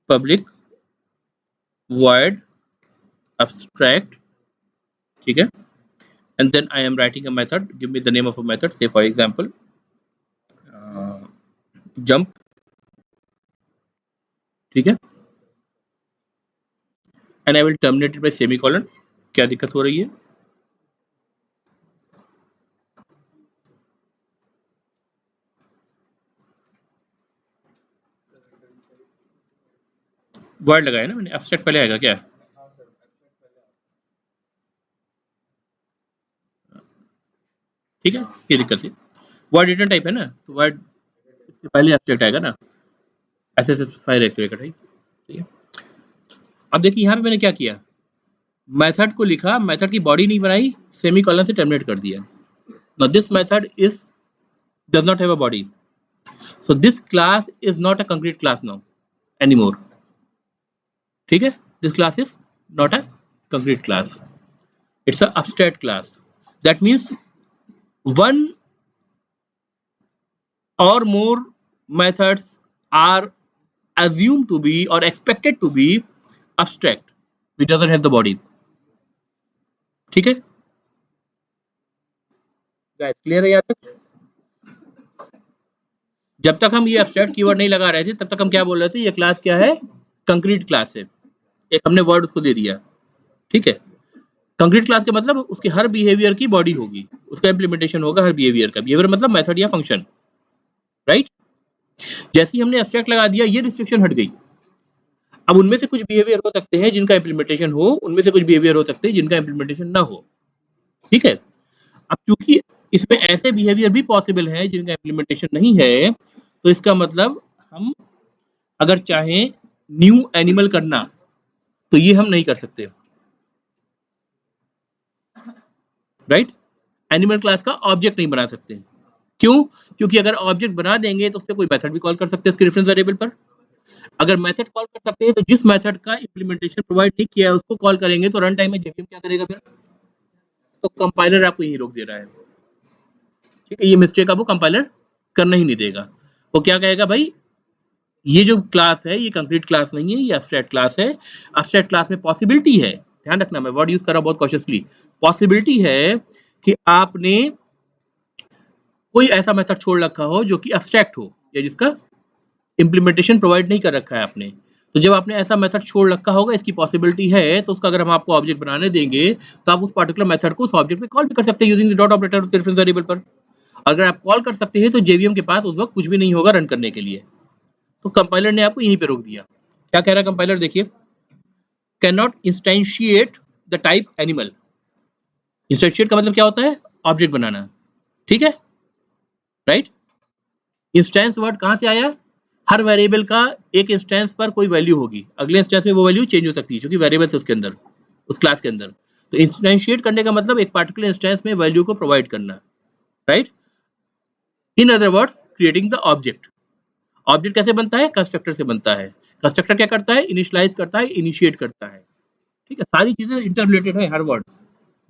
public void abstract, ठीक है, and then I am writing a method. Give me the name of a method. Say for example, jump, ठीक है, and I will terminate it by semicolon. क्या दिक्कत हो रही है? void लगाया ना मैंने, abstract पहले आएगा क्या? ठीक है, ये दिक्कत है, void रिटर्न टाइप है ना, तो void इससे पहले abstract आएगा ना, ऐसे स्पेसिफाई रखते हुए, ठीक है। अब देखिए यहाँ पे मैंने क्या किया, मेथड को लिखा, मेथड की बॉडी नहीं बनाई, सेमीकोलन से टर्मिनेट कर दिया। Now this method is does not have a body, so this class is not a concrete class now anymore, ठीक है, this class is not a concrete class, it's a abstract class. That means one or more methods are assumed to be or expected to be abstract which doesn't have the body, ठीक है guys, clear है यहाँ तक? जब तक हम ये abstract keyword नहीं लगा रहे थे तब तक हम क्या बोल रहे थे, ये क्लास क्या है, कंक्रीट क्लास है, एक हमने वर्ड उसको दे दिया, ठीक है। कंक्रीट क्लास का मतलब उसके हर बिहेवियर की बॉडी होगी, उसका इंप्लीमेंटेशन होगा हर बिहेवियर का, बिहेवियर मतलब मेथड या फंक्शन, राइट। जैसे ही हमने एब्स्ट्रैक्ट लगा दिया ये रिस्ट्रिक्शन हट गई, अब उनमें से कुछ बिहेवियर हो सकते हैं जिनका इंप्लीमेंटेशन हो, उनमें से कुछ बिहेवियर हो सकते हैं जिनका इंप्लीमेंटेशन ना हो, ठीक है। अब चूंकि इसमें ऐसे बिहेवियर भी पॉसिबल है जिनका इंप्लीमेंटेशन नहीं है, तो इसका मतलब हम अगर चाहें न्यू एनिमल करना तो ये हम नहीं कर सकते, राइट। एनिमल क्लास का ऑब्जेक्ट नहीं बना सकते, क्यों? क्योंकि अगर ऑब्जेक्ट बना देंगे तो उस पर कोई मेथड भी कॉल कर सकते हैं उसके रेफरेंस वेरिएबल पर, अगर मेथड कॉल कर सकते हैं तो जिस मेथड का इंप्लीमेंटेशन प्रोवाइड नहीं किया है उसको कॉल करेंगे, तो रन टाइम में जेवीएम क्या करेगा फिर? तो कंपाइलर आपको यही रोक दे रहा है, ठीक है, ये मिस्टेक आपको कंपाइलर करना ही नहीं देगा। वो क्या कहेगा, भाई ये जो क्लास है ये कंक्रीट क्लास नहीं है, ये एब्स्ट्रैक्ट क्लास है। एब्स्ट्रैक्ट क्लास में पॉसिबिलिटी है, ध्यान रखना मैं वर्ड यूज कर रहा हूं बहुत कॉशियसली, पॉसिबिलिटी है कि आपने कोई ऐसा मेथड छोड़ रखा हो जो कि एब्स्ट्रैक्ट हो या जिसका इंप्लीमेंटेशन प्रोवाइड नहीं कर रखा है आपने। तो जब आपने ऐसा मेथड छोड़ रखा होगा, इसकी पॉसिबिलिटी है, तो उसका अगर हम आपको ऑब्जेक्ट बनाने देंगे तो आप उस पर्टिकुलर मेथड को उस ऑब्जेक्ट में कॉल भी कर सकते हैं using the dot operator of the reference variable पर। अगर आप कॉल कर सकते हैं तो जेवीएम के पास उस वक्त कुछ भी नहीं होगा रन करने के लिए। तो कंपाइलर ने आपको यहीं पे रोक दिया। क्या कह रहा है कंपाइलर, देखिए, can not instantiate the type animal. Instantiate का मतलब क्या होता है, ऑब्जेक्ट बनाना, ठीक है, राइट। इंस्टेंस वर्ड कहां से आया, हर वेरिएबल का एक इंस्टेंस पर कोई वैल्यू होगी, अगले इंस्टेंस में वो वैल्यू चेंज हो सकती है क्योंकि वेरिएबल है उसके अंदर, उस क्लास के अंदर। तो इंस्टेंशिएट करने का मतलब एक पार्टिकुलर इंस्टेंस में वैल्यू को प्रोवाइड करना, right. In other words creating the object. Object कैसे बनता है, कंस्ट्रक्टर से बनता है। कंस्ट्रक्टर क्या करता है, इनिशियलाइज करता है, इनिशिएट करता है, ठीक है। सारी चीजें इंटररिलेटेड है, हर वर्ड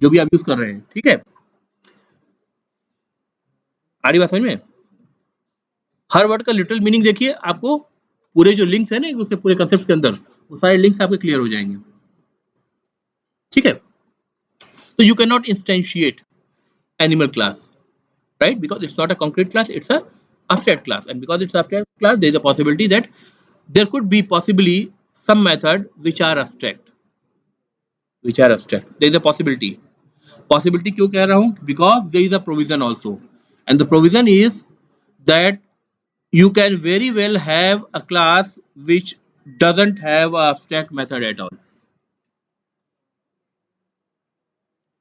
जो भी आप यूज कर रहे हैं, ठीक है। आ रही बात समझ में? हर वर्ड का लिटरल मीनिंग देखिए, आपको पूरे जो लिंक्स है ना उसके पूरे कंसेप्ट के अंदर, वो सारे लिंक्स आपके क्लियर हो जाएंगे, ठीक है। तो you can not instantiate animal class, right? Because it's not a concrete class, it's a abstract class, and because it's abstract class, there is a possibility that there could be possibly some method which are abstract, there is a possibility क्यों कह रहा हूं, because there is a provision also, and the provision is that you can very well have a class which doesn't have a abstract method at all,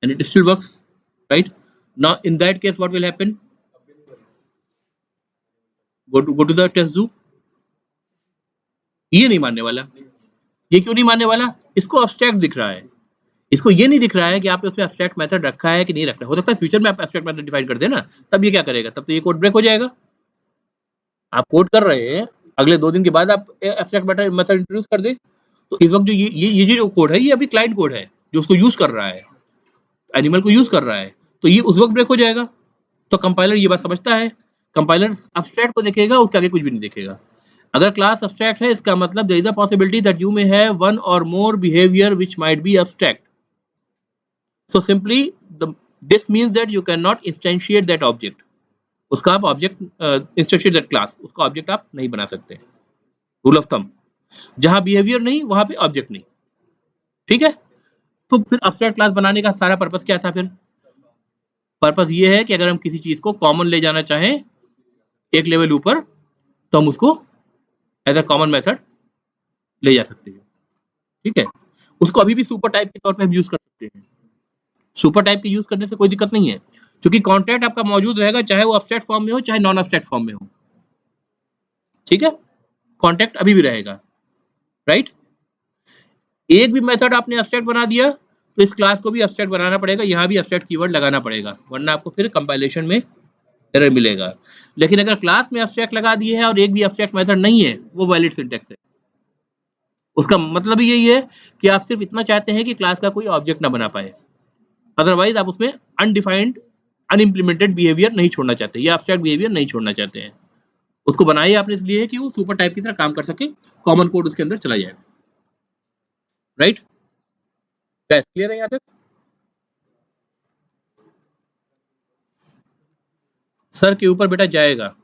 and it still works, right? Now, in that case, what will happen? Go to the test zoo. ये नहीं मानने वाला। ये क्यों नहीं मानने वाला? इसको abstract दिख रहा है, इसको ये नहीं दिख रहा है कि आपने उसमें abstract method रखा है कि नहीं रखा है। हो सकता है फ्यूचर में आप abstract method डिफाइन कर देना, तब ये क्या करेगा? तब तो ये कोड ब्रेक हो जाएगा। आप कोड कर रहे हैं, अगले 2 दिन के बाद आप abstract method इंट्रोड्यूस कर दें, तो इस वक्त जो ये जो कोड है, ये अभी क्लाइंट कोड है जो उसको यूज कर रहा है, एनिमल को यूज कर रहा है, तो ये उस वक्त ब्रेक हो जाएगा। तो कंपाइलर ये बात समझता है, कंपाइलर abstract को देखेगा, उसके आगे कुछ भी नहीं देखेगा। अगर क्लास abstract है, इसका मतलब there is a possibility that you may have one or more behavior which might be abstract. So simply this means that you cannot instantiate that object. उसका आप ऑब्जेक्ट instantiate that class, उसका object आप नहीं बना सकते। Rule of thumb, जहां behaviour नहीं वहां पे ऑब्जेक्ट नहीं, ठीक है? तो फिर abstract क्लास बनाने का सारा पर्पस क्या था? फिर पर्पस ये है कि अगर हम किसी चीज को कॉमन ले जाना चाहें एक लेवल ऊपर, तो हम उसको एज अ कॉमन मेथड ले जा सकते हैं, ठीक है? उसको अभी भी सुपर टाइप के तौर पे हम यूज कर सकते हैं। सुपर टाइप के यूज करने से कोई दिक्कत नहीं है, क्योंकि कॉन्ट्रैक्ट आपका मौजूद रहेगा, चाहे वो abstract फॉर्म में हो, चाहे नॉन abstract फॉर्म में हो, ठीक है? कॉन्ट्रैक्ट अभी भी रहेगा, राइट? एक भी मेथड आपने abstract बना दिया, तो इस क्लास को भी abstract बनाना पड़ेगा, यहाँ भी abstract कीवर्ड लगाना पड़ेगा, वरना आपको फिर कंपाइलेशन में एरर मिलेगा। लेकिन अगर क्लास में abstract लगा दिए है और एक भी abstract मेथड नहीं है, वो वैलिड सिंटैक्स है। उसका मतलब ही यही है कि आप सिर्फ इतना चाहते हैं कि क्लास का कोई ऑब्जेक्ट ना बना पाए, अदरवाइज आप उसमें अनडिफाइंड अनइम्प्लीमेंटेड बिहेवियर नहीं छोड़ना चाहते, या abstract बिहेवियर नहीं छोड़ना चाहते हैं। उसको बनाया आपने इसलिए कि वो सुपर टाइप की तरह काम कर सके, कॉमन कोड उसके अंदर चला जाए, राइट? क्या क्लियर है यहाँ तक? सर के ऊपर बेटा जाएगा,